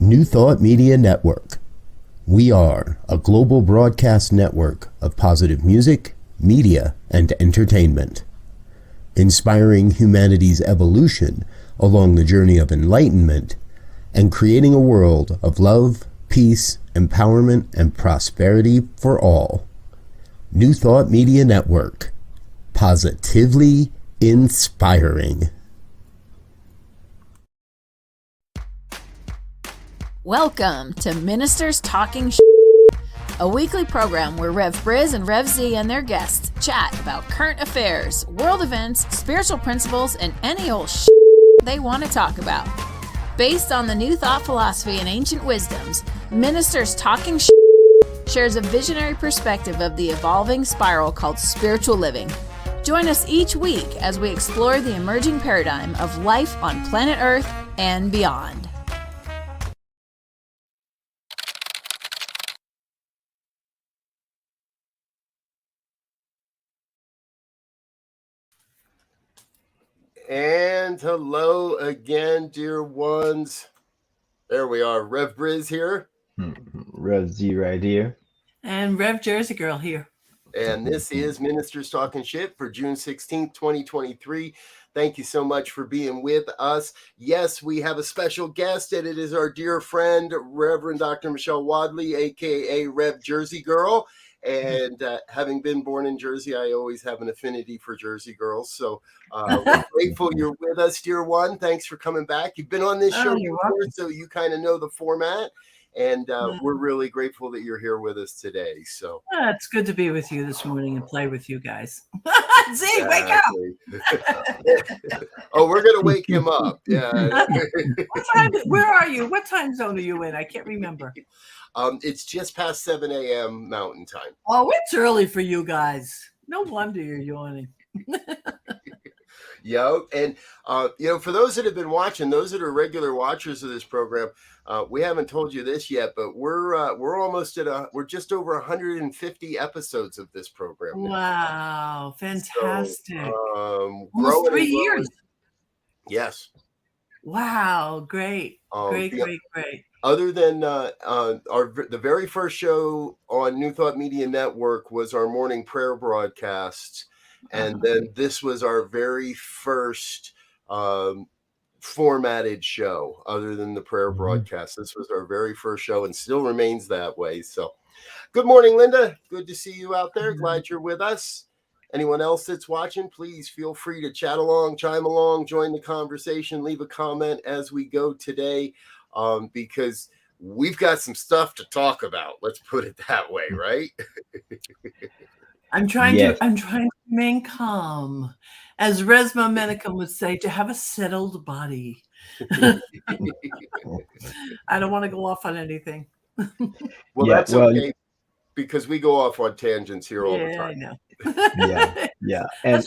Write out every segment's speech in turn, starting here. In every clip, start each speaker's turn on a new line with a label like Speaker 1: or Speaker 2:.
Speaker 1: New Thought Media Network. We are a global broadcast network of positive music, media, and entertainment, inspiring humanity's evolution along the journey of enlightenment and creating a world of love, peace, empowerment, and prosperity for all. New Thought Media Network. Positively inspiring.
Speaker 2: Welcome to Ministers Talking a weekly program where Rev Briz and Rev Z and their guests chat about current affairs, world events, spiritual principles, and any old they want to talk about. Based on the New Thought philosophy and ancient wisdoms, Ministers Talking shares a visionary perspective of the evolving spiral called spiritual living. Join us each week as we explore the emerging paradigm of life on planet Earth and beyond.
Speaker 1: And hello again, dear ones. There we are. Rev Briz here.
Speaker 3: Rev Z right here.
Speaker 4: And Rev Jersey Girl here.
Speaker 1: And this is Ministers Talking Shit for June 16th, 2023. Thank you so much for being with us. Yes, we have a special guest, and it is our dear friend, Reverend Dr. Michelle Wadleigh, a.k.a. Rev Jersey Girl. And having been born in Jersey, I always have an affinity for Jersey girls. So we're grateful you're with us, dear one. Thanks for coming back. You've been on this show before, so you kind of know the format. And we're really grateful that you're here with us today. So
Speaker 4: it's good to be with you this morning and play with you guys. Z, wake up!
Speaker 1: Oh, we're gonna wake him up. Yeah.
Speaker 4: Where are you? What time zone are you in? I can't remember.
Speaker 1: It's just past 7 a.m. Mountain Time.
Speaker 4: Oh, it's early for you guys. No wonder you're yawning.
Speaker 1: Yeah, and for those that have been watching, those that are regular watchers of this program, we haven't told you this yet, but we're almost we're just over 150 episodes of this program now.
Speaker 4: Wow, fantastic!
Speaker 1: So,
Speaker 4: almost 3 years.
Speaker 1: Yes.
Speaker 4: Wow, great, great.
Speaker 1: Other than the very first show on New Thought Media Network was our morning prayer broadcast. And then this was our very first formatted show other than the prayer broadcast. This was our very first show and still remains that way. So good morning, Linda. Good to see you out there. Glad you're with us. Anyone else that's watching, please feel free to chat along, chime along, join the conversation, leave a comment as we go today, because we've got some stuff to talk about. Let's put it that way, right?
Speaker 4: I'm trying to remain calm, as Resma Menicum would say, to have a settled body. I don't want to go off on anything.
Speaker 1: Well, that's okay, because we go off on tangents here all the time.
Speaker 4: I know.
Speaker 3: Yeah. And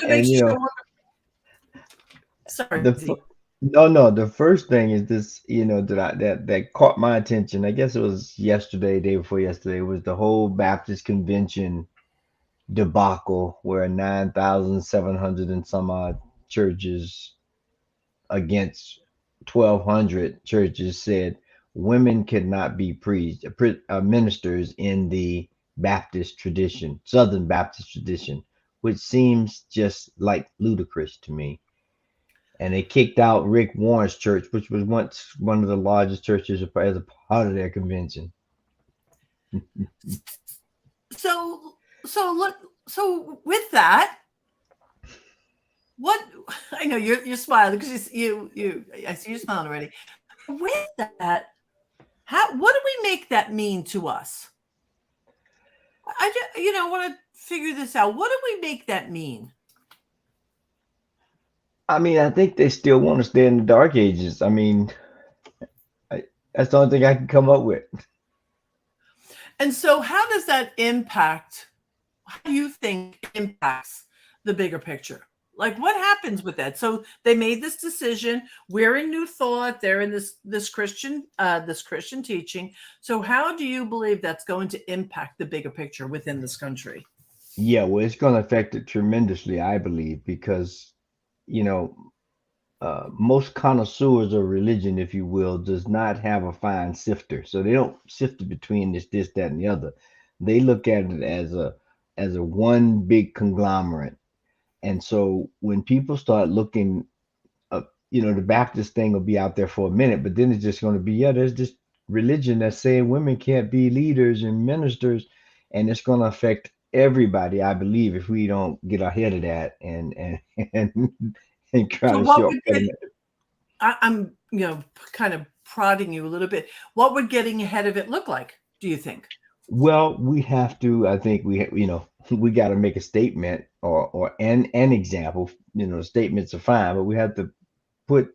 Speaker 4: sorry.
Speaker 3: The first thing is this, that caught my attention. I guess it was day before yesterday, was the whole Baptist convention debacle where 9,700 and some odd churches against 1,200 churches said women could not be ministers in the Baptist tradition, Southern Baptist tradition, which seems just like ludicrous to me. And they kicked out Rick Warren's church, which was once one of the largest churches as a part of their convention.
Speaker 4: So with that, what I know you're smiling because you I see you smiling already. With that, what do we make that mean to us? I just want to figure this out. What do we make that mean?
Speaker 3: I mean, I think they still want to stay in the Dark Ages. I mean, that's the only thing I can come up with.
Speaker 4: And so how does that impact, how do you think impacts the bigger picture? Like what happens with that? So they made this decision. We're in New Thought. They're in this Christian teaching. So how do you believe that's going to impact the bigger picture within this country?
Speaker 3: Yeah, well, it's going to affect it tremendously, I believe, because, most connoisseurs of religion, if you will, does not have a fine sifter. So they don't sift between this, that, and the other. They look at it as a one big conglomerate. And so when people start looking up, the Baptist thing will be out there for a minute, but then it's just going to be, there's this religion that's saying women can't be leaders and ministers, and it's going to affect everybody, I believe, if we don't get ahead of that and and try to show.
Speaker 4: I'm kind of prodding you a little bit. What would getting ahead of it look like, do you think?
Speaker 3: Well, we have to. I think we got to make a statement or an example. Statements are fine, but we have to put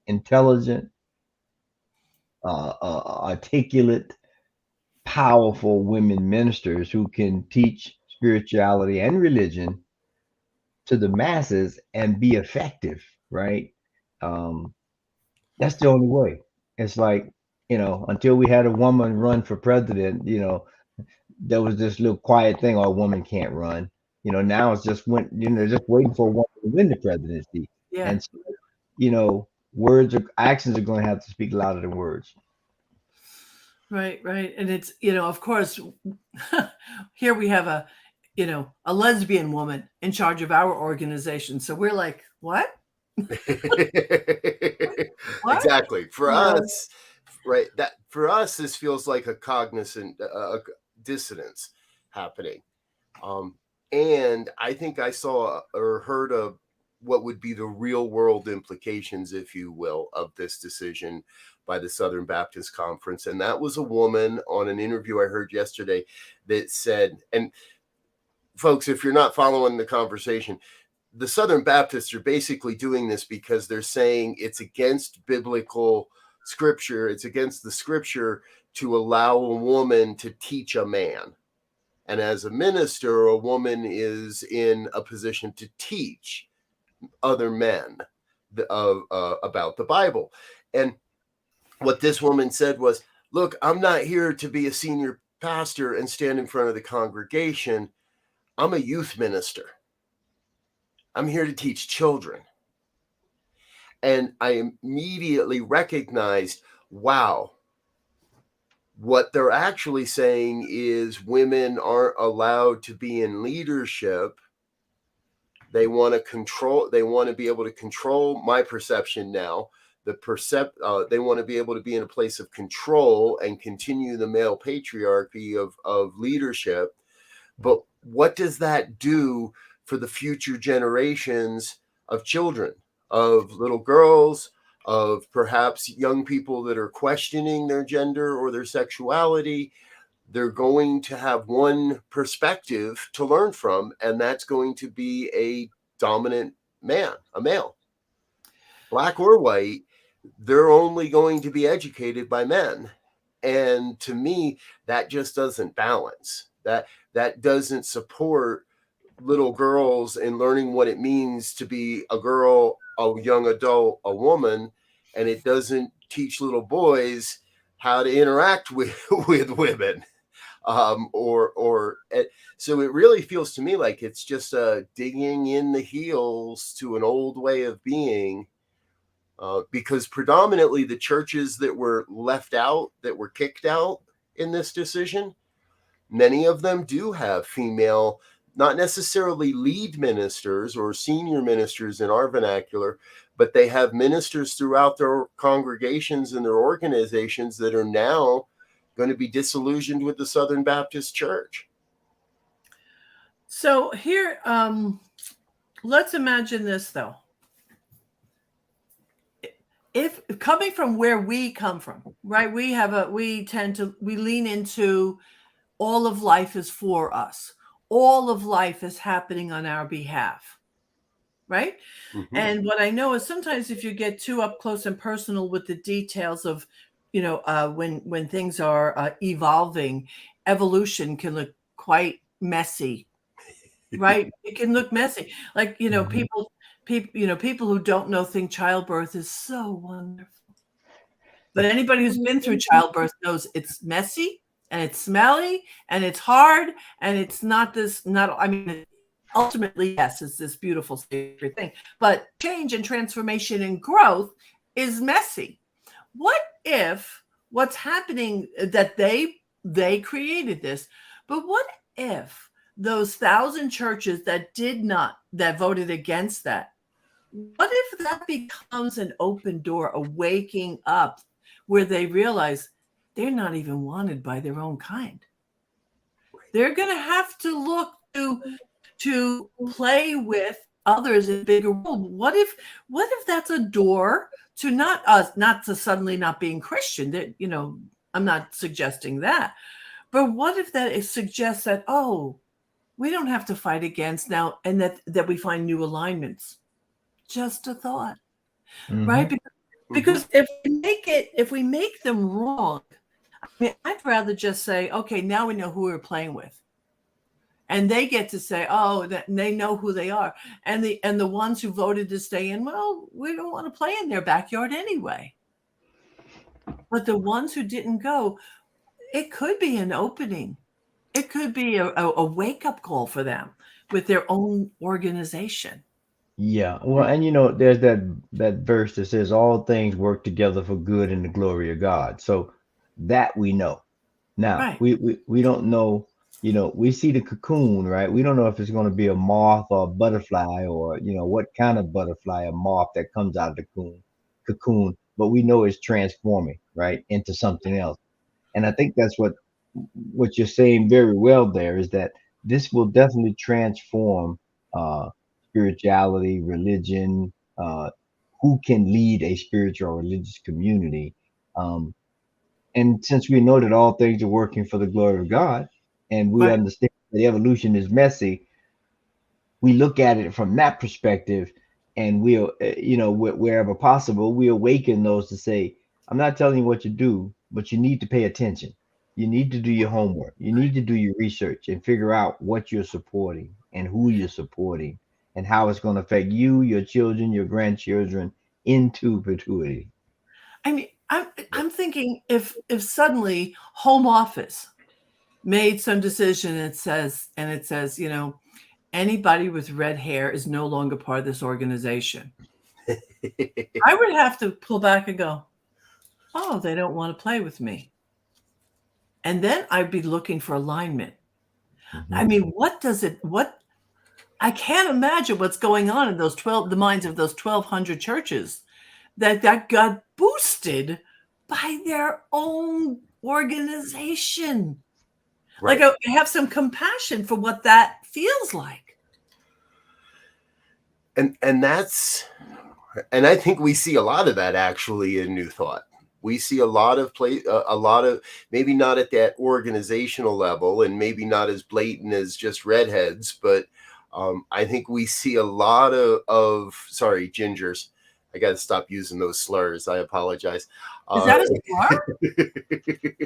Speaker 3: intelligent, articulate, powerful women ministers who can teach spirituality and religion to the masses and be effective, right? That's the only way. It's like, until we had a woman run for president, there was this little quiet thing, a woman can't run. Now it's just just waiting for a woman to win the presidency.
Speaker 4: Yeah.
Speaker 3: And so, actions are going to have to speak louder than words.
Speaker 4: Right. And it's, of course, here we have a lesbian woman in charge of our organization. So we're like, what?
Speaker 1: Exactly. For us, right. For us, this feels like a cognizant dissonance happening. And I think I saw or heard of what would be the real world implications, if you will, of this decision by the Southern Baptist Conference. And that was a woman on an interview I heard yesterday that said, and folks, if you're not following the conversation, the Southern Baptists are basically doing this because they're saying it's against biblical scripture. It's against the scripture to allow a woman to teach a man. And as a minister, a woman is in a position to teach other men about the Bible. And what this woman said was, look, I'm not here to be a senior pastor and stand in front of the congregation. I'm a youth minister. I'm here to teach children. And I immediately recognized, wow, what they're actually saying is women aren't allowed to be in leadership. They want to control. They want to be able to control my perception now. They want to be able to be in a place of control and continue the male patriarchy of leadership. But what does that do for the future generations of children, of little girls, of perhaps young people that are questioning their gender or their sexuality? They're going to have one perspective to learn from, and that's going to be a dominant man, a male. Black or white, they're only going to be educated by men. And to me, that just doesn't balance. That doesn't support little girls in learning what it means to be a girl, a young adult, a woman, and it doesn't teach little boys how to interact with women. So it really feels to me like it's just digging in the heels to an old way of being, because predominantly the churches that were left out, that were kicked out in this decision, many of them do have female, not necessarily lead ministers or senior ministers in our vernacular, but they have ministers throughout their congregations and their organizations that are now going to be disillusioned with the Southern Baptist Church.
Speaker 4: So here, let's imagine this though. If coming from where we come from, right? We lean into all of life is for us. All of life is happening on our behalf, right? Mm-hmm. And what I know is sometimes if you get too up close and personal with the details of, when things are evolving, evolution can look quite messy, right? It can look messy. Like, mm-hmm. people who don't know think childbirth is so wonderful. But anybody who's been through childbirth knows it's messy and it's smelly and it's hard and it's ultimately, yes, it's this beautiful sacred thing. But change and transformation and growth is messy. What if what's happening that they created this, but what if those 1,000 churches that voted against that, what if that becomes an open door, a waking up where they realize they're not even wanted by their own kind? They're going to have to look to play with others in a bigger world. What if that's a door to not to suddenly not being Christian? That, I'm not suggesting that, but what if that suggests that, oh, we don't have to fight against now, and that we find new alignments. Just a thought, right? Because if we make them wrong, I mean, I'd rather just say, okay, now we know who we're playing with, and they get to say, oh, that they know who they are, and the ones who voted to stay in, well, we don't want to play in their backyard anyway. But the ones who didn't go, it could be an opening. It could be a wake-up call for them with their own organization.
Speaker 3: Yeah. Well, and there's that verse that says all things work together for good in the glory of God. So that we know. Now,
Speaker 4: Right.
Speaker 3: we don't know, we see the cocoon, right? We don't know if it's going to be a moth or a butterfly, or what kind of butterfly, a moth that comes out of the cocoon, but we know it's transforming, right, into something else. And I think that's what you're saying very well there, is that this will definitely transform spirituality, religion, who can lead a spiritual or religious community. And since we know that all things are working for the glory of God, and we
Speaker 4: Right.
Speaker 3: understand that evolution is messy, we look at it from that perspective, and we'll, wherever possible, we awaken those to say, I'm not telling you what to do, but you need to pay attention. You need to do your homework. You need to do your research and figure out what you're supporting and who you're supporting and how it's going to affect you, your children, your grandchildren into perpetuity.
Speaker 4: I mean, I'm thinking if suddenly Home Office made some decision and it says, anybody with red hair is no longer part of this organization, I would have to pull back and go, oh, they don't want to play with me. And then I'd be looking for alignment. I mean, I can't imagine what's going on in the minds of those 1,200 churches that got boosted by their own organization.
Speaker 1: Right.
Speaker 4: Like, I have some compassion for what that feels like.
Speaker 1: And I think we see a lot of that actually in New Thought. We see a lot of maybe not at that organizational level, and maybe not as blatant as just redheads, but I think we see a lot of sorry, gingers. I got to stop using those slurs. I apologize.
Speaker 4: Is that a slur?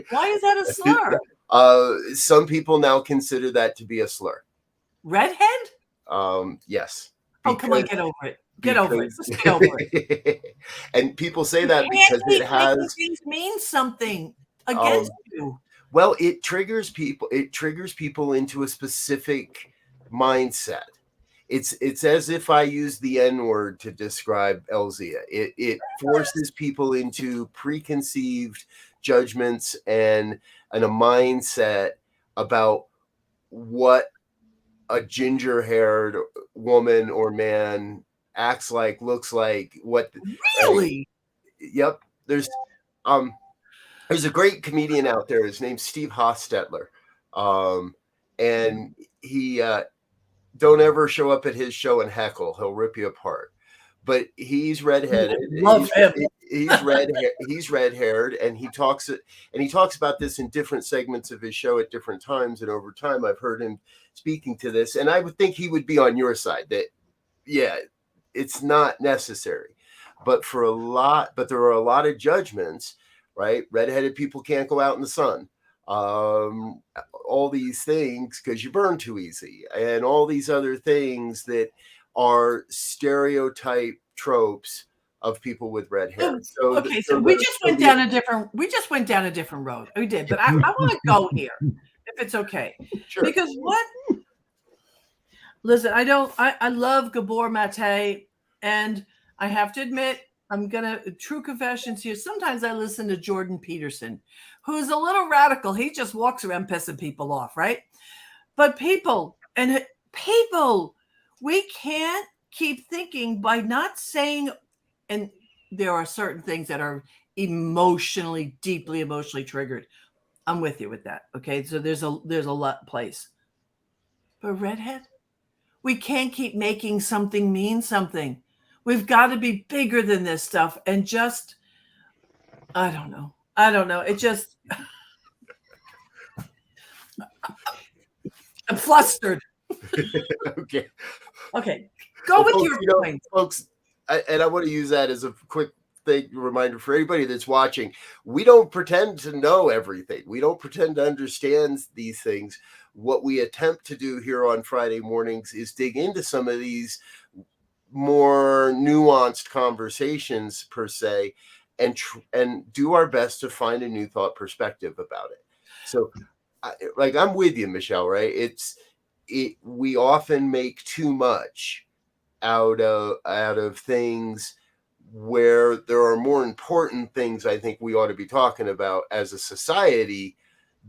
Speaker 4: Why is that a slur?
Speaker 1: Some people now consider that to be a slur.
Speaker 4: Redhead?
Speaker 1: Yes.
Speaker 4: Oh, come on, get over it. Get over it. Just get over it.
Speaker 1: And people say that because it has
Speaker 4: things mean something against you.
Speaker 1: Well, it triggers people. It triggers people into a specific mindset. It's as if I use the N-word to describe Elzia. It forces people into preconceived judgments and a mindset about what a ginger-haired woman or man acts like, looks like, what
Speaker 4: Really?
Speaker 1: Yep. There's a great comedian out there. His name's Steve Hostetler. And he don't ever show up at his show and heckle. He'll rip you apart. But he's redheaded.
Speaker 4: Love him.
Speaker 1: He's red-haired, and he talks about this in different segments of his show at different times. And over time, I've heard him speaking to this, and I would think he would be on your side. That, yeah, it's not necessary, but there are a lot of judgments, right? Redheaded people can't go out in the sun. All these things because you burn too easy, and all these other things that are stereotype tropes of people with red hair. So
Speaker 4: we just went down a different road. We did, but I want to go here if it's okay.
Speaker 1: Sure.
Speaker 4: Because Listen, I love Gabor Mate, and I have to admit, true confessions here. Sometimes I listen to Jordan Peterson, who's a little radical. He just walks around pissing people off, right? But people, we can't keep thinking by not saying, and there are certain things that are deeply emotionally triggered. I'm with you with that. Okay. So there's a lot place. But redhead, we can't keep making something mean something. We've got to be bigger than this stuff. And just, I don't know. It just, I'm flustered.
Speaker 1: Okay.
Speaker 4: Go with folks, your point.
Speaker 1: Folks, I want to use that as a quick reminder for anybody that's watching. We don't pretend to know everything. We don't pretend to understand these things. What we attempt to do here on Friday mornings is dig into some of these more nuanced conversations per se, and do our best to find a new thought perspective about it. So I'm with you, Michelle, right? We often make too much out of things where there are more important things I think we ought to be talking about as a society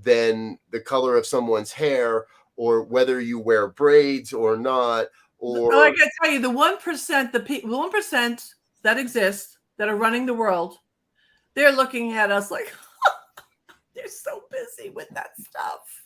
Speaker 1: than the color of someone's hair or whether you wear braids or not. Or
Speaker 4: I gotta tell you, the 1%, the 1% that exists that are running the world, they're looking at us like they're so busy with that stuff.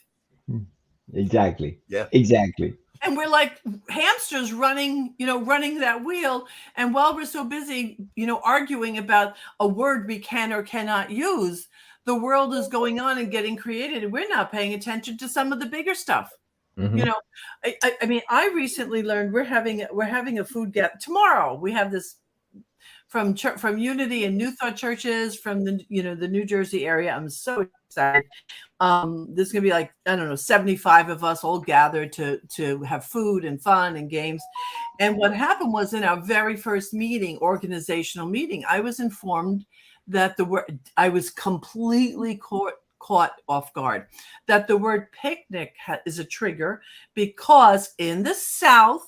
Speaker 3: Exactly.
Speaker 1: Yeah.
Speaker 3: Exactly.
Speaker 4: And we're like hamsters running that wheel. And while we're so busy, arguing about a word we can or cannot use, the world is going on and getting created, and we're not paying attention to some of the bigger stuff.
Speaker 3: Mm-hmm.
Speaker 4: I mean, I recently learned we're having a food get tomorrow. We have this from Unity and New Thought churches from the New Jersey area. I'm so excited. There's gonna be like, I don't know, 75 of us all gathered to have food and fun and games. And what happened was, in our very first organizational meeting, I was informed that I was completely caught off guard that the word picnic is a trigger, because in the South,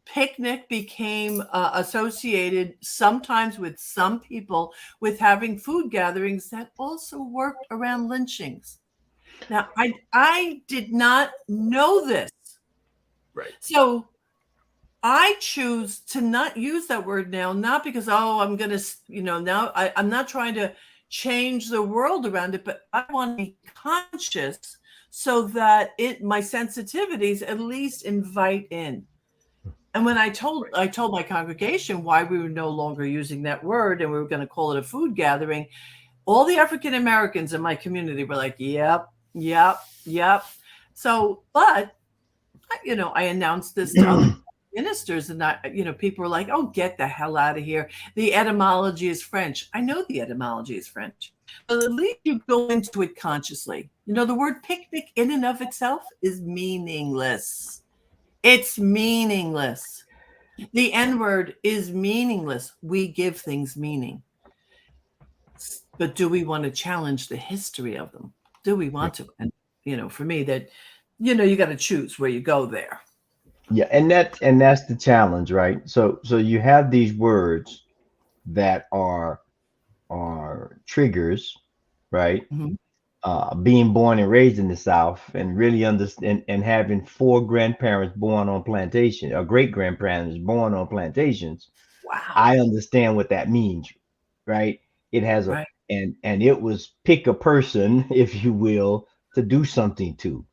Speaker 4: picnic became associated sometimes with some people with having food gatherings that also worked around lynchings. Now, I did not know this.
Speaker 1: Right.
Speaker 4: So I choose to not use that word now, not because, I'm going to, now I'm not trying to change the world around it, but I want to be conscious so that my sensitivities at least invite in. And when I told my congregation why we were no longer using that word and we were going to call it a food gathering, all the African Americans in my community were like, yep. So, but, I announced this to other ministers, and people were like, oh, get the hell out of here. The etymology is French. I know the etymology is French, but at least you go into it consciously. The word picnic in and of itself is meaningless. It's meaningless. The N-word is meaningless. We give things meaning. But do we want to challenge the history of them? Do we want to? And, for me, that, you got to choose where you go there.
Speaker 3: Yeah. And that's the challenge, right? So you have these words that are triggers, right?
Speaker 4: Mm-hmm.
Speaker 3: Being born and raised in the South, and really understand, and having 4 grandparents born on plantation, or great grandparents born on plantations.
Speaker 4: Wow.
Speaker 3: I understand what that means, right? It has and it was pick a person, if you will, to do something to.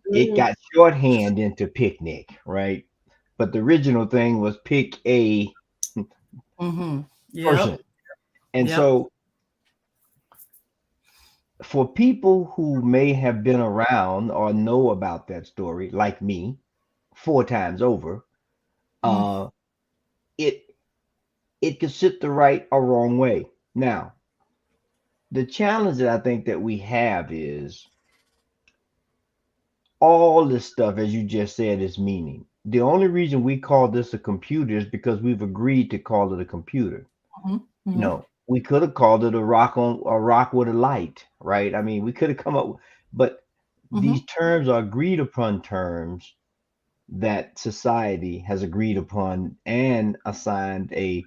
Speaker 3: It got shorthand into picnic, right? But the original thing was pick a person. And so for people who may have been around or know about that story, like me, 4 times over, it could sit the right or wrong way. Now, the challenge that I think that we have is all this stuff, as you just said, is meaning. The only reason we call this a computer is because we've agreed to call it a computer. No, we could have called it a rock with a light, right? I mean, we could have come up with, but these terms are agreed upon terms that society has agreed upon and assigned a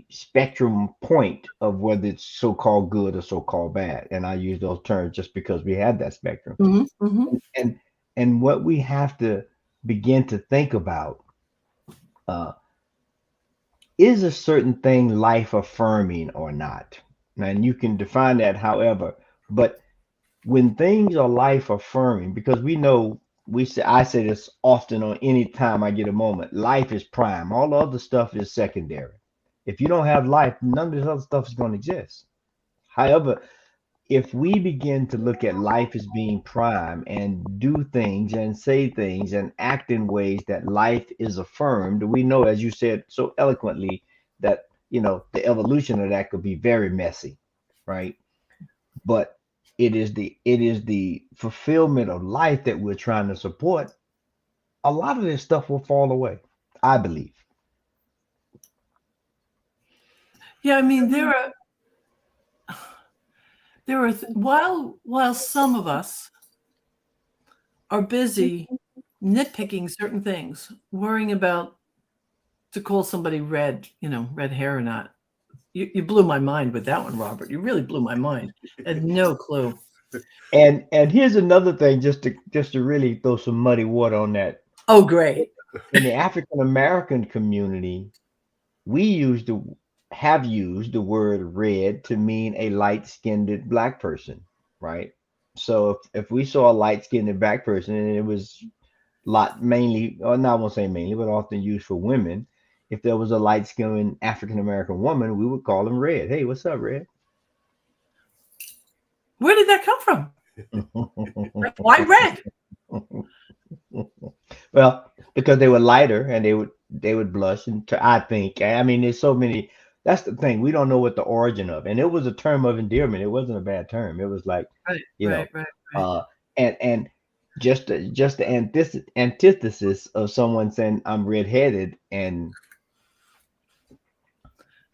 Speaker 3: spectrum point of whether it's so-called good or so-called bad. And I use those terms just because we have that spectrum. And and what we have to begin to think about, uh, is a certain thing life affirming or not? And you can define that however, but when things are life affirming, because we know I say this often on any time I get a moment, life is prime. All the other stuff is secondary. If you don't have life, none of this other stuff is going to exist. However, if we begin to look at life as being prime and do things and say things and act in ways that life is affirmed, we know, as you said so eloquently, that the evolution of that could be very messy, right? But it is the fulfillment of life that we're trying to support. A lot of this stuff will fall away, I believe.
Speaker 4: Yeah, I mean, while some of us are busy nitpicking certain things, worrying about to call somebody red hair or not. You blew my mind with that one, Robert. You really blew my mind. I had no clue.
Speaker 3: And here's another thing, just to really throw some muddy water on that.
Speaker 4: Oh, great.
Speaker 3: In the African American community, we have used the word red to mean a light-skinned black person, right? So if we saw a light-skinned black person and it was mainly, or not, I won't say mainly, but often used for women, if there was a light-skinned African American woman, we would call them red. Hey, what's up, red?
Speaker 4: Where did that come from? Why red?
Speaker 3: Well, because they were lighter and they would blush, and I think, I mean, there's so many. That's the thing. We don't know what the origin of, and it was a term of endearment. It wasn't a bad term. It was like,
Speaker 4: Right.
Speaker 3: And just the antithesis of someone saying I'm redheaded. And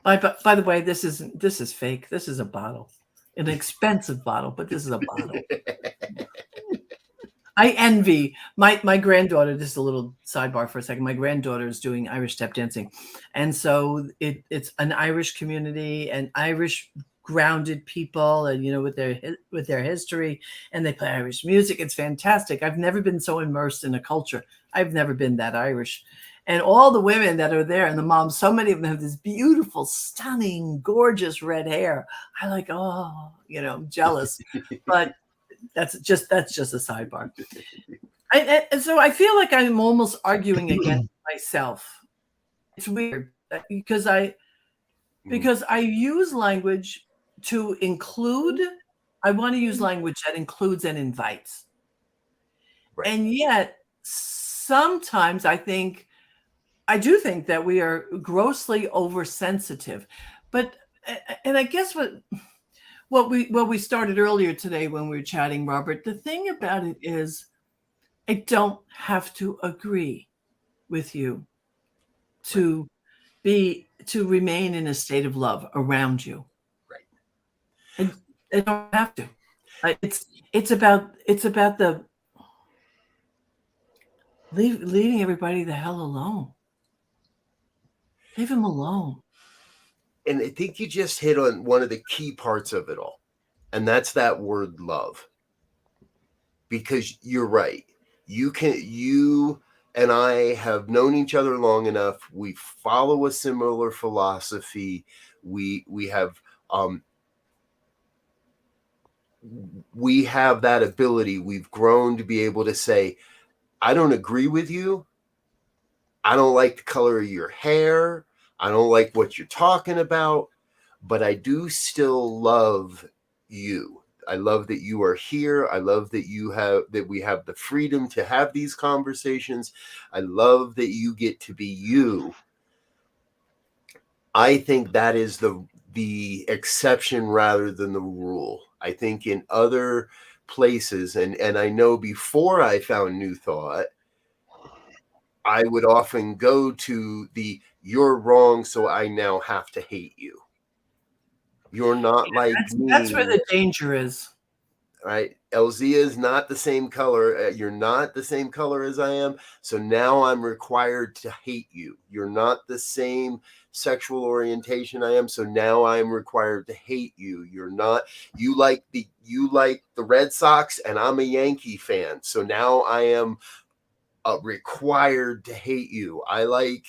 Speaker 4: by the way, this is fake. This is a bottle, an expensive bottle, but this is a bottle. I envy my granddaughter. Just a little sidebar for a second. My granddaughter is doing Irish step dancing, and so it's an Irish community and Irish grounded people, and with their history, and they play Irish music. It's fantastic. I've never been so immersed in a culture. I've never been that Irish. And all the women that are there and the moms, so many of them have this beautiful, stunning, gorgeous red hair. I like, I'm jealous, but that's just a sidebar. And so I feel like I'm almost arguing against myself. It's weird because I use language to include. I want to use language that includes and invites. Right. And yet sometimes I do think that we are grossly oversensitive. But I guess what we started earlier today when we were chatting, Robert, the thing about it is I don't have to agree with you to remain in a state of love around you. Right. I don't have to. It's about the leaving everybody the hell alone. Leave him alone.
Speaker 1: And I think you just hit on one of the key parts of it all. And that's that word love. Because you're right. You and I have known each other long enough. We follow a similar philosophy. We have that ability. We've grown to be able to say, I don't agree with you. I don't like the color of your hair. I don't like what you're talking about, but I do still love you. I love that you are here. I love that we have the freedom to have these conversations. I love that you get to be you. I think that is the exception rather than the rule. I think in other places, and I know before I found New Thought, I would often go to you're wrong, so I now have to hate you. You're not like me.
Speaker 4: That's where the danger is.
Speaker 1: Right? Elzia is not the same color. You're not the same color as I am. So now I'm required to hate you. You're not the same sexual orientation I am. So now I'm required to hate you. You're not, you like the Red Sox and I'm a Yankee fan. So now I am required to hate you. I like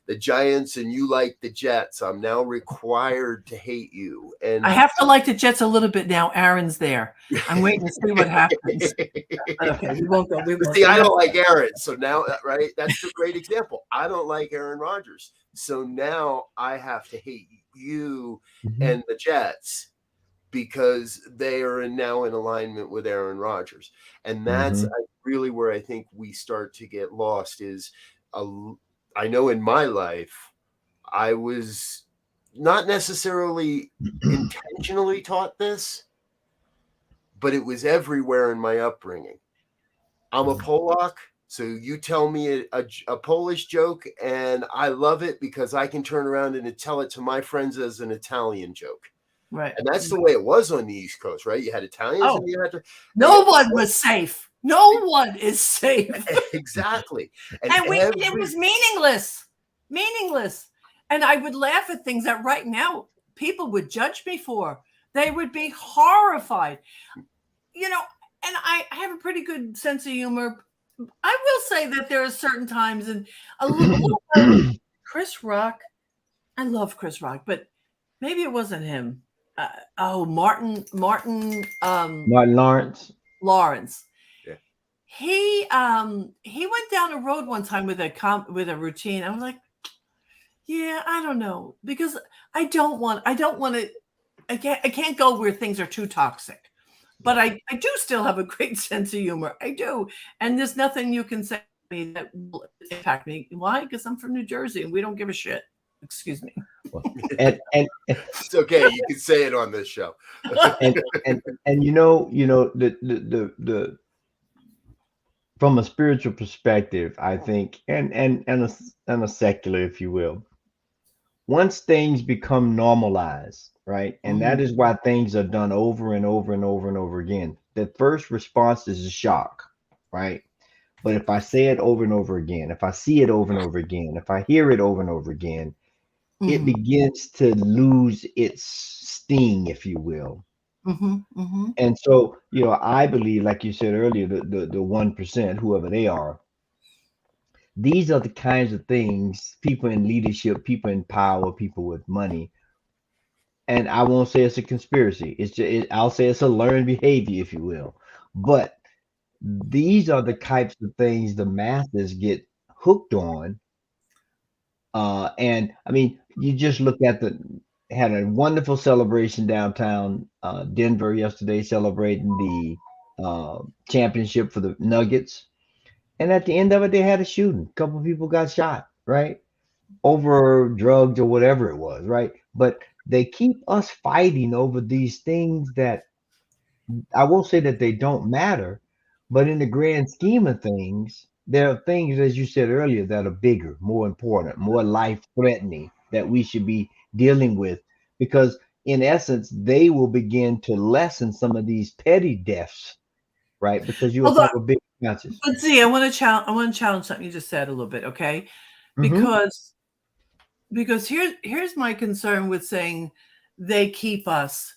Speaker 1: the Giants and you like the Jets. I'm now required to hate you. And
Speaker 4: I have to like the Jets a little bit now. Aaron's there. I'm waiting to see what happens. Okay, we won't go.
Speaker 1: See, I don't like Aaron. So now, right? That's a great example. I don't like Aaron Rodgers. So now I have to hate you and the Jets because they are now in alignment with Aaron Rodgers. And that's really where I think we start to get lost is I know in my life, I was not necessarily intentionally taught this, but it was everywhere in my upbringing. I'm a Polak, so you tell me a Polish joke, and I love it because I can turn around and tell it to my friends as an Italian joke.
Speaker 4: Right.
Speaker 1: And that's the way it was on the East Coast, right? You had Italians and you had
Speaker 4: no one was safe. No one is safe.
Speaker 1: Exactly.
Speaker 4: And it was meaningless. Meaningless. And I would laugh at things that right now people would judge me for. They would be horrified. You know, and I have a pretty good sense of humor. I will say that there are certain times and a little Chris Rock. I love Chris Rock, but maybe it wasn't him. Martin
Speaker 3: Lawrence.
Speaker 1: Yeah.
Speaker 4: He went down a road one time with a routine. I was like, yeah, I don't know, because I don't want to. I can't go where things are too toxic, but I do still have a great sense of humor. I do, and there's nothing you can say to me that will impact me. Why? Because I'm from New Jersey and we don't give a shit. Excuse me.
Speaker 3: And
Speaker 1: it's okay. You can say it on this show.
Speaker 3: and you know the from a spiritual perspective, I think, and a secular, if you will, once things become normalized, right? And that is why things are done over and over and over and over again. The first response is a shock, right? But if I say it over and over again, if I see it over and over again, if I hear it over and over again, it begins to lose its sting, if you will. And so, you know, I believe, like you said earlier, the 1%, whoever they are, these are the kinds of things people in leadership, people in power, people with money. And I won't say it's a conspiracy. I'll say it's a learned behavior, if you will. But these are the types of things the masses get hooked on. And I mean, you just look at had a wonderful celebration downtown Denver yesterday, celebrating the championship for the Nuggets. And at the end of it, they had a shooting. A couple of people got shot, right? Over drugs or whatever it was, right? But they keep us fighting over these things that I won't say that they don't matter, but in the grand scheme of things, there are things, as you said earlier, that are bigger, more important, more life-threatening that we should be dealing with, because in essence, they will begin to lessen some of these petty deaths, right? Because you will have a big conscience.
Speaker 4: But see, I want to challenge something you just said a little bit, okay? Because here's my concern with saying they keep us.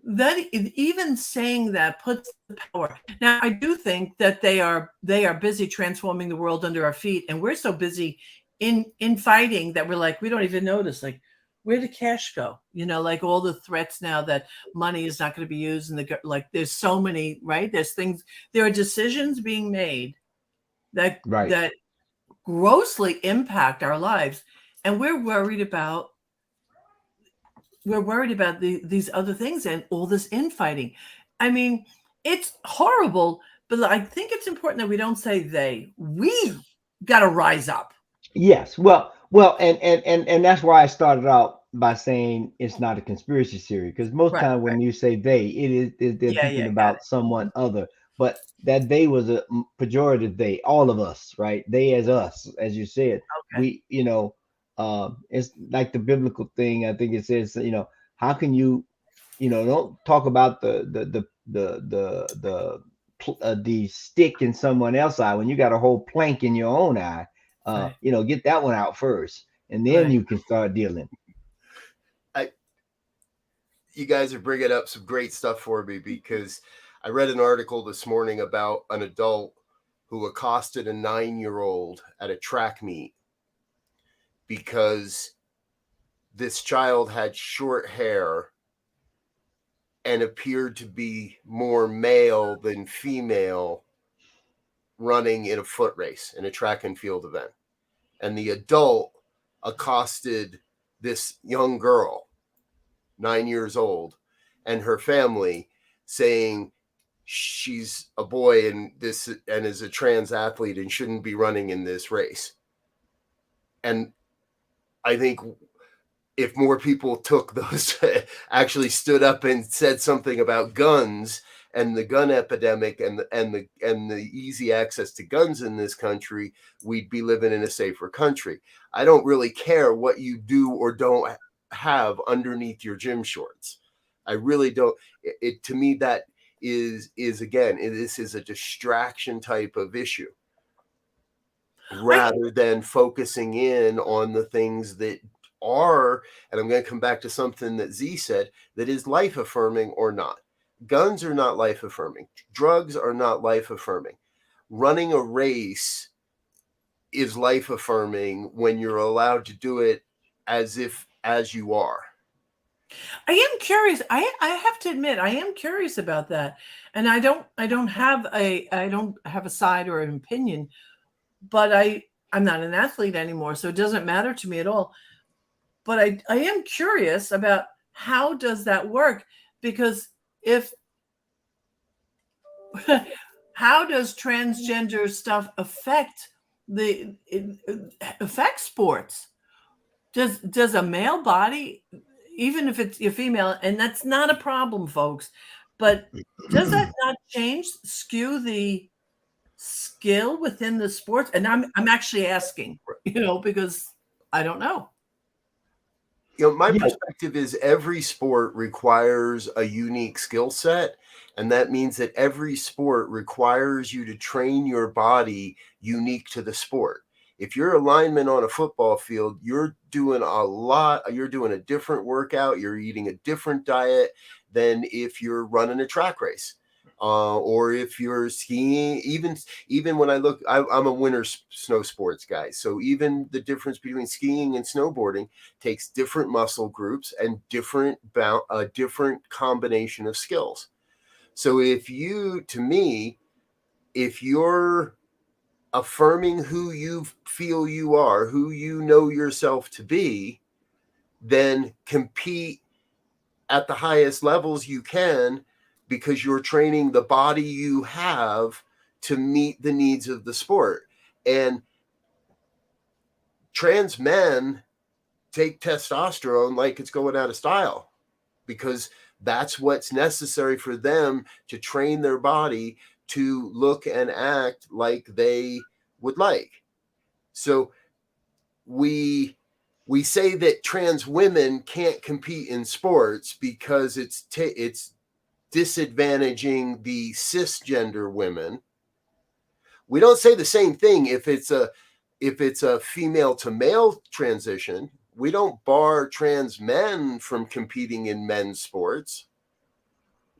Speaker 4: That even saying that puts the power. Now, I do think that they are busy transforming the world under our feet, and we're so busy in fighting that we're like, we don't even notice. Like, where did cash go? You know, like all the threats now that money is not going to be used, and there's so many, right? There are decisions being made that grossly impact our lives, and we're worried about these other things and all this infighting. I mean, it's horrible, but I think it's important that we don't say they. We got to rise up.
Speaker 3: Yes, well, and that's why I started out by saying it's not a conspiracy theory, because most time when you say they, they're thinking about someone other. But that they was a pejorative they, all of us, right? They as us, as you said. We, you know, it's like the biblical thing. I think it says, you know, how can you don't talk about the stick in someone else's eye when you got a whole plank in your own eye.
Speaker 4: Right.
Speaker 3: Get that one out first, and then
Speaker 4: Right.
Speaker 3: you can start dealing.
Speaker 1: You guys are bringing up some great stuff for me, because I read an article this morning about an adult who accosted a 9-year-old at a track meet because this child had short hair and appeared to be more male than female running in a foot race, in a track and field event. And the adult accosted this young girl, 9 years old, and her family, saying she's a boy and is a trans athlete and shouldn't be running in this race. And I think if more people took those, actually stood up and said something about guns and the gun epidemic and the easy access to guns in this country, we'd be living in a safer country. I don't really care what you do or don't have underneath your gym shorts. I really don't. It to me, that is again, this is a distraction type of issue, rather than focusing in on the things that are, and I'm going to come back to something that Z said, that is life affirming or not. Guns are not life affirming. Drugs are not life affirming. Running a race is life affirming when you're allowed to do it as you are.
Speaker 4: I am curious. I have to admit, I am curious about that. And I don't have a side or an opinion, but I'm not an athlete anymore, so it doesn't matter to me at all. But I am curious about how does that work? Because how does transgender stuff affect sports? Does a male body, even if it's a female, and that's not a problem, folks, but does that not skew the skill within the sports? And I'm actually asking, because I don't know.
Speaker 1: My perspective is every sport requires a unique skill set, and that means that every sport requires you to train your body unique to the sport. If you're a lineman on a football field, you're doing a different workout, you're eating a different diet than if you're running a track race. Or if you're skiing, even when I'm a winter snow sports guy. So even the difference between skiing and snowboarding takes different muscle groups and a different combination of skills. So if you're affirming who you feel you are, who you know yourself to be, then compete at the highest levels you can, because you're training the body you have to meet the needs of the sport. And trans men take testosterone like it's going out of style, because that's what's necessary for them to train their body to look and act like they would like. So we say that trans women can't compete in sports because it's disadvantaging the cisgender women. We don't say the same thing if it's a female to male transition. We don't bar trans men from competing in men's sports.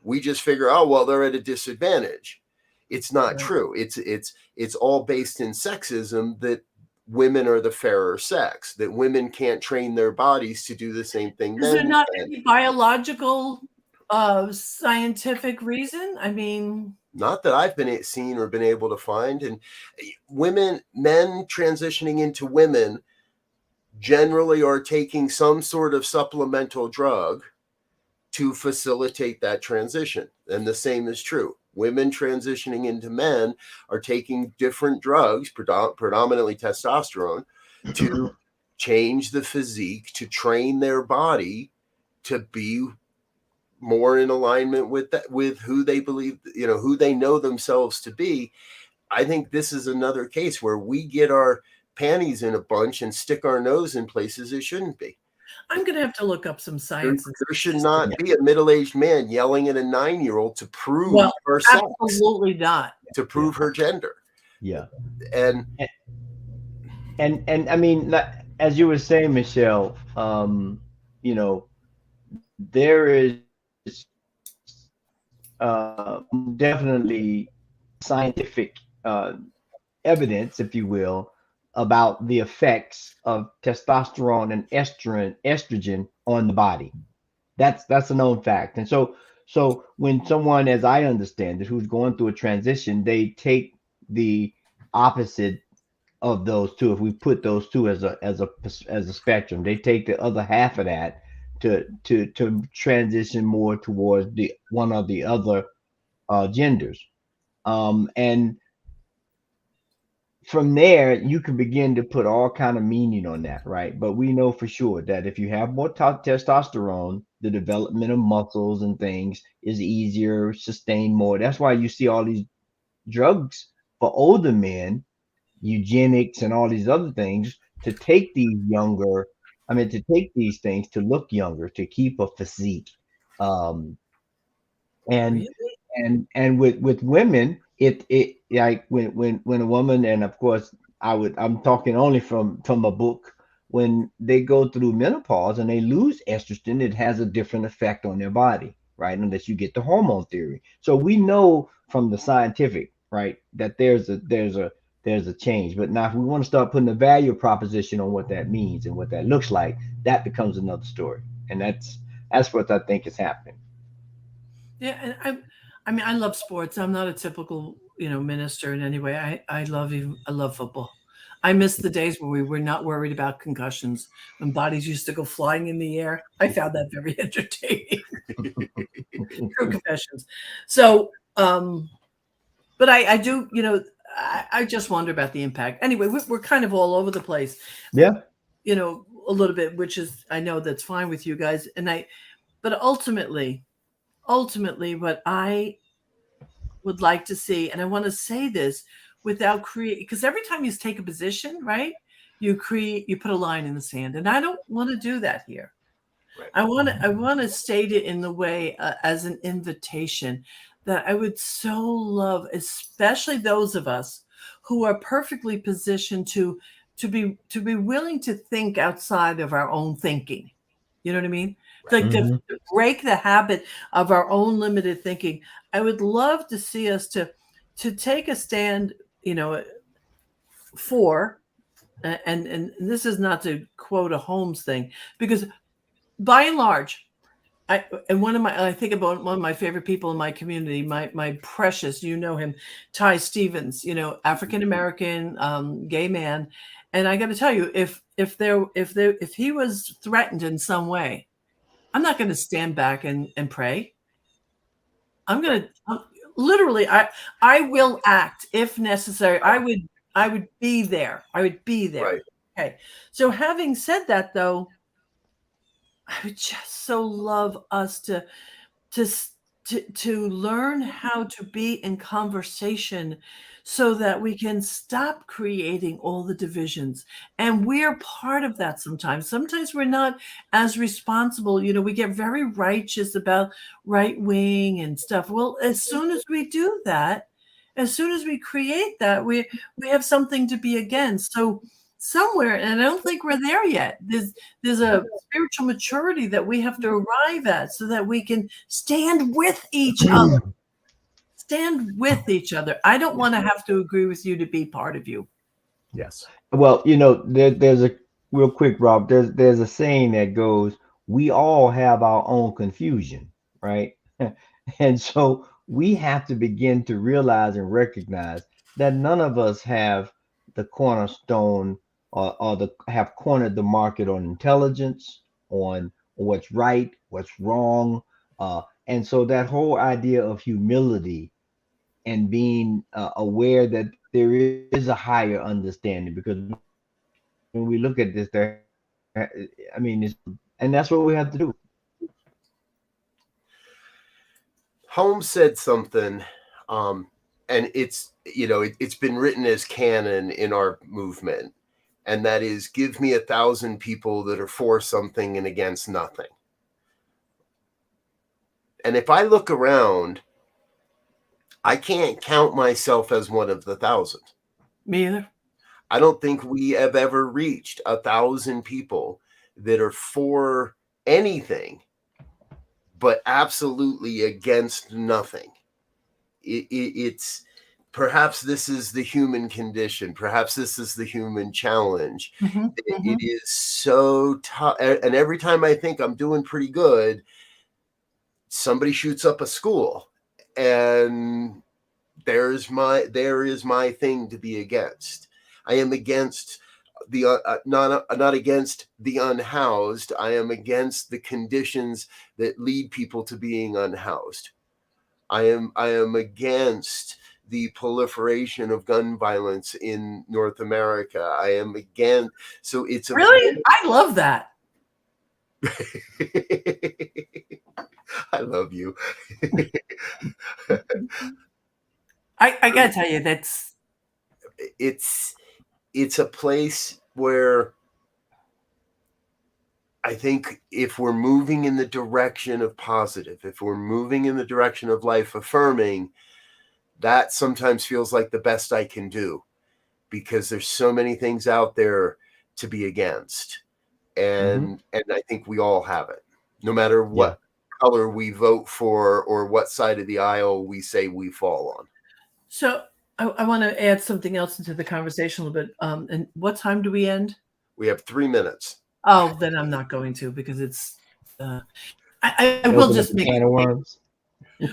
Speaker 1: We just figure, oh, well, they're at a disadvantage. It's not true. It's all based in sexism, that women are the fairer sex, that women can't train their bodies to do the same thing.
Speaker 4: Is there not any biological scientific reason? I mean,
Speaker 1: not that I've been seen or been able to find. And men transitioning into women generally are taking some sort of supplemental drug to facilitate that transition. And the same is true. Women transitioning into men are taking different drugs, predominantly testosterone, to change the physique, to train their body to be more in alignment with who they believe, who they know themselves to be. I think this is another case where we get our panties in a bunch and stick our nose in places it shouldn't be.
Speaker 4: I'm going to have to look up some
Speaker 1: There,
Speaker 4: science.
Speaker 1: there should not be a middle-aged man yelling at a 9-year-old to prove
Speaker 4: Well,
Speaker 1: her sex,
Speaker 4: absolutely not.
Speaker 1: to prove her gender.
Speaker 3: Yeah.
Speaker 1: And
Speaker 3: And I mean, as you were saying, Michelle, you know, there is definitely scientific evidence, if you will, about the effects of testosterone and estrogen on the body. That's a known fact. And so when someone, as I understand it, who's going through a transition, they take the opposite of those two. If we put those two as a spectrum, they take the other half of that to transition more towards the one or the other genders. And from there, you can begin to put all kind of meaning on that, right? But we know for sure that if you have more testosterone, the development of muscles and things is easier, sustain more. That's why you see all these drugs for older men, eugenics and all these other things to take these younger, I mean, to take these things to look younger, to keep a physique. Um, and
Speaker 4: Really?
Speaker 3: and with women, it like when a woman, and of course I'm talking only from a book, when they go through menopause and they lose estrogen, it has a different effect on their body, right? Unless you get the hormone theory. So we know from the scientific, right, that there's a change. But now if we want to start putting a value proposition on what that means and what that looks like, that becomes another story. And that's what I think is happening.
Speaker 4: Yeah, and I mean, I love sports. I'm not a typical, minister in any way. I love football. I miss the days where we were not worried about concussions, when bodies used to go flying in the air. I found that very entertaining. True confessions. So, but I do, I just wonder about the impact. Anyway, we're kind of all over the place.
Speaker 3: Yeah.
Speaker 4: A little bit, which is, I know that's fine with you guys. But ultimately, what I would like to see, and I want to say this without create, because every time you take a position, right, you put a line in the sand, and I don't want to do that here.
Speaker 1: Right.
Speaker 4: I want to state it in the way as an invitation that I would so love, especially those of us who are perfectly positioned to be willing to think outside of our own thinking. You know what I mean?
Speaker 1: Right.
Speaker 4: Like to break the habit of our own limited thinking. I would love to see us to take a stand, for, and this is not to quote a Holmes thing, because by and large, I think about one of my favorite people in my community, my precious, him, Ty Stevens, African American, gay man, and I got to tell you, if he was threatened in some way, I'm not going to stand back and pray. I'm going to literally, I will act if necessary. I would be there. I would be there.
Speaker 1: Right.
Speaker 4: Okay. So having said that, though, I would just so love us to learn how to be in conversation so that we can stop creating all the divisions. And we're part of that sometimes. Sometimes we're not as responsible. We get very righteous about right wing and stuff. Well, as soon as we do that, as soon as we create that, we have something to be against. So somewhere, and I don't think we're there yet. There's a spiritual maturity that we have to arrive at so that we can stand with each other. Stand with each other. I don't want to have to agree with you to be part of you.
Speaker 1: Yes.
Speaker 3: Well, there's a real quick, Rob. There's a saying that goes, "We all have our own confusion," right? And so we have to begin to realize and recognize that none of us have the cornerstone or have cornered the market on intelligence, on what's right, what's wrong, and so that whole idea of humility and being aware that there is a higher understanding, because when we look at this, and that's what we have to do.
Speaker 1: Holmes said something, and it's been written as canon in our movement, and that is, give me 1,000 people that are for something and against nothing. And if I look around, I can't count myself as one of the 1,000.
Speaker 4: Me either.
Speaker 1: I don't think we have ever reached 1,000 people that are for anything, but absolutely against nothing. It's perhaps this is the human condition. Perhaps this is the human challenge. It is so tough. And every time I think I'm doing pretty good, somebody shoots up a school, and there is my thing to be against. I am against the not against the unhoused. I am against the conditions that lead people to being unhoused. I am against the proliferation of gun violence in North America. I am against. So it's
Speaker 4: really, I love that.
Speaker 1: I love you.
Speaker 4: I gotta tell you, that's
Speaker 1: it's a place where I think if we're moving in the direction of positive, if we're moving in the direction of life affirming, that sometimes feels like the best I can do, because there's so many things out there to be against. And I think we all have it, no matter what color we vote for or what side of the aisle we say we fall on.
Speaker 4: So I want to add something else into the conversation a little bit. And what time do we end?
Speaker 1: We have 3 minutes.
Speaker 4: Oh, then I'm not going to, because it's. I will just make a can of worms.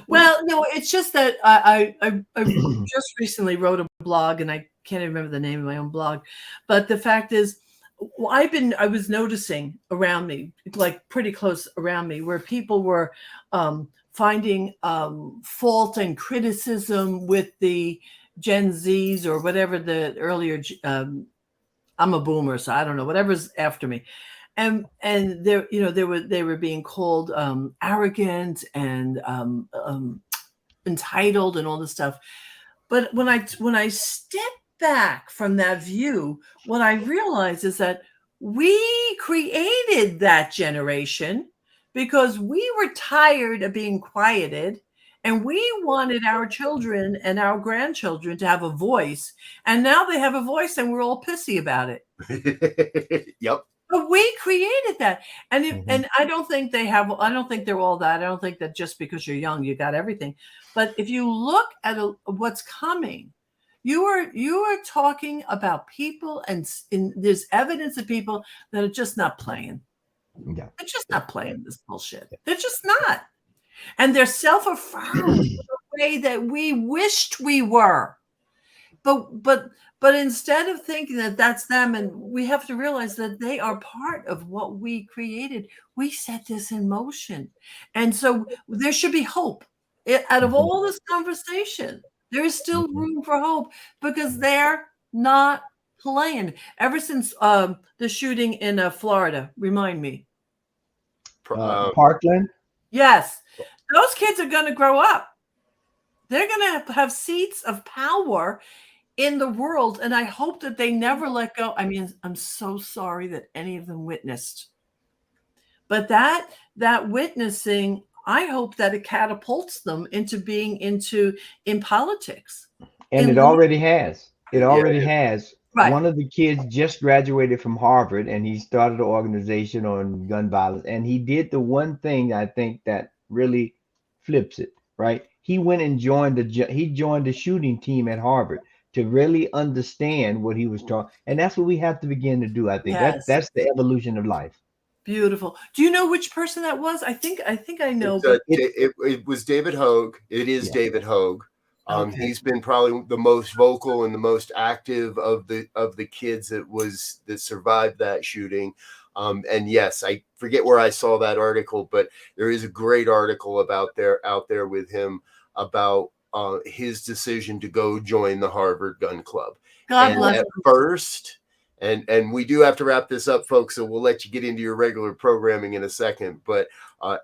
Speaker 4: Well, no, it's just that I just recently wrote a blog, and I can't remember the name of my own blog, but the fact is, I was noticing around me, like pretty close around me, where people were finding fault and criticism with the Gen Zs or whatever the earlier. I'm a boomer, so I don't know, whatever's after me. And they were being called arrogant and entitled and all this stuff. But when I step back from that view, what I realize is that we created that generation because we were tired of being quieted, and we wanted our children and our grandchildren to have a voice. And now they have a voice, and we're all pissy about it.
Speaker 1: Yep.
Speaker 4: But we created that. And and I don't think they're all that. I don't think that just because you're young, you got everything. But if you look at what's coming, you are talking about people, and there's evidence of people that are just not playing. Yeah. They're just not playing this bullshit. They're just not. And they're self-affirmed in a way that we wished we were. But instead of thinking that that's them, and we have to realize that they are part of what we created. We set this in motion. And so there should be hope. Out of all this conversation, there is still room for hope, because they're not playing. Ever since the shooting in Florida, remind me.
Speaker 3: Parkland?
Speaker 4: Yes. Those kids are going to grow up. They're going to have seats of power in the world, and I hope that they never let go. I mean, I'm so sorry that any of them witnessed. But that witnessing, I hope that it catapults them into being in politics.
Speaker 3: And it already has. It already has. Right. One of the kids just graduated from Harvard, and he started an organization on gun violence. And he did the one thing I think that really flips it, right? He went and joined the shooting team at Harvard to really understand what he was talking. And that's what we have to begin to do. I think that's the evolution of life.
Speaker 4: Beautiful. Do you know which person that was? I think I know.
Speaker 1: It was David Hogue. It is David Hogue. Okay. He's been probably the most vocal and the most active of the kids that survived that shooting. And yes, I forget where I saw that article, but there is a great article out there with him about his decision to go join the Harvard Gun Club.
Speaker 4: God bless him.
Speaker 1: First, and we do have to wrap this up, folks, so we'll let you get into your regular programming in a second. But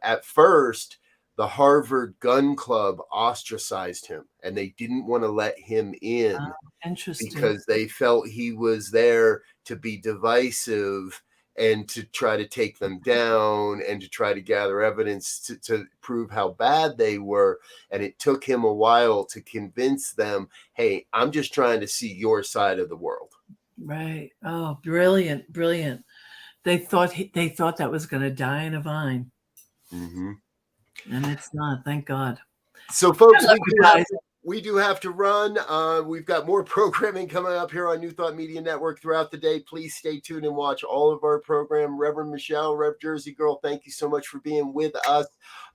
Speaker 1: at first, the Harvard Gun Club ostracized him, and they didn't want to let him in
Speaker 4: Interesting.
Speaker 1: because they felt he was there to be divisive and to try to take them down and to try to gather evidence to prove how bad they were. And it took him a while to convince them, hey, I'm just trying to see your side of the world.
Speaker 4: Right. Oh, brilliant, brilliant. They thought that was going to die in a vine.
Speaker 1: Mm-hmm.
Speaker 4: And it's not, thank God.
Speaker 1: So, folks,
Speaker 4: guys.
Speaker 1: we do have to run. We've got more programming coming up here on New Thought Media Network throughout the day. Please stay tuned and watch all of our program. Reverend Michelle, Rev Jersey Girl, thank you so much for being with us.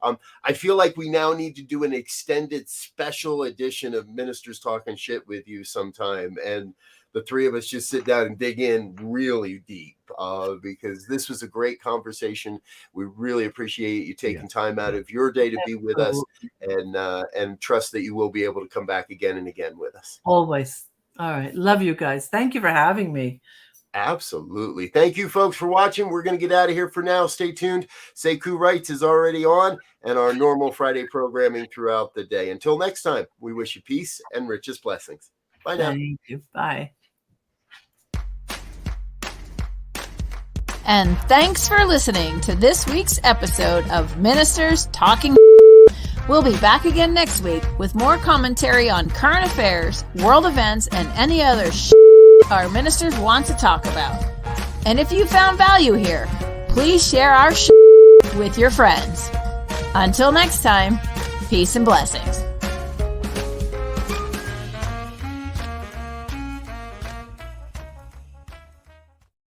Speaker 1: I feel like we now need to do an extended special edition of Ministers Talking Shit with you sometime. And the three of us just sit down and dig in really deep because this was a great conversation. We really appreciate you taking time out of your day to be with us, and trust that you will be able to come back again and again with us.
Speaker 4: Always. All right. Love you guys. Thank you for having me.
Speaker 1: Absolutely. Thank you, folks, for watching. We're going to get out of here for now. Stay tuned. Sekou Rights is already on, and our normal Friday programming throughout the day. Until next time, we wish you peace and richest blessings. Bye now.
Speaker 4: Thank you. Bye.
Speaker 2: And thanks for listening to this week's episode of Ministers Talking. We'll be back again next week with more commentary on current affairs, world events, and any other our ministers want to talk about. And if you found value here, please share our with your friends. Until next time, peace and blessings.